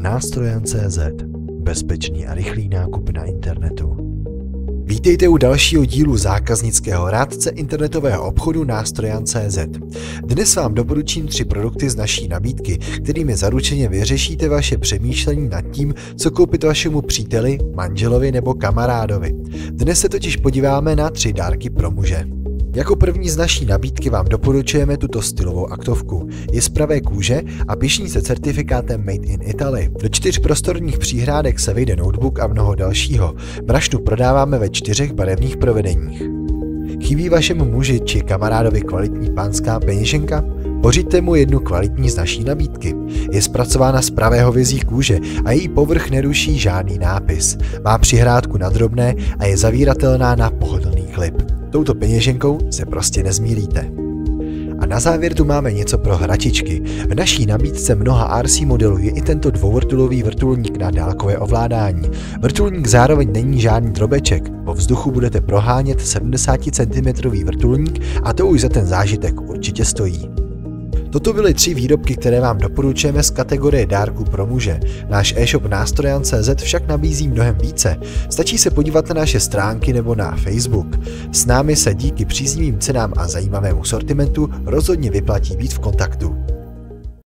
Nástrojan.cz. Bezpečný a rychlý nákup na internetu. Vítejte u dalšího dílu zákaznického rádce internetového obchodu Nástrojan.cz. Dnes vám doporučím 3 produkty z naší nabídky, kterými zaručeně vyřešíte vaše přemýšlení nad tím, co koupit vašemu příteli, manželovi nebo kamarádovi. Dnes se totiž podíváme na 3 dárky pro muže. Jako první z naší nabídky vám doporučujeme tuto stylovou aktovku. Je z pravé kůže a pyšní se certifikátem Made in Italy. Do 4 prostorních příhrádek se vejde notebook a mnoho dalšího. Brašnu prodáváme ve 4 barevných provedeních. Chybí vašemu muži či kamarádovi kvalitní pánská peněženka? Pořiďte mu jednu kvalitní z naší nabídky. Je zpracována z pravé hovězí kůže a její povrch neruší žádný nápis. Má přihrádku na drobné a je zavíratelná na pohodlný klip. Touto peněženkou se prostě nezmýlíte. A na závěr tu máme něco pro hračičky. V naší nabídce mnoha RC modelů je i tento dvouvrtulový vrtulník na dálkové ovládání. Vrtulník zároveň není žádný drobeček. Po vzduchu budete prohánět 70 cm vrtulník a to už za ten zážitek určitě stojí. Toto byly 3 výrobky, které vám doporučujeme z kategorie dárků pro muže. Náš e-shop Nástrojan.cz však nabízí mnohem více. Stačí se podívat na naše stránky nebo na Facebook. S námi se díky příznivým cenám a zajímavému sortimentu rozhodně vyplatí být v kontaktu.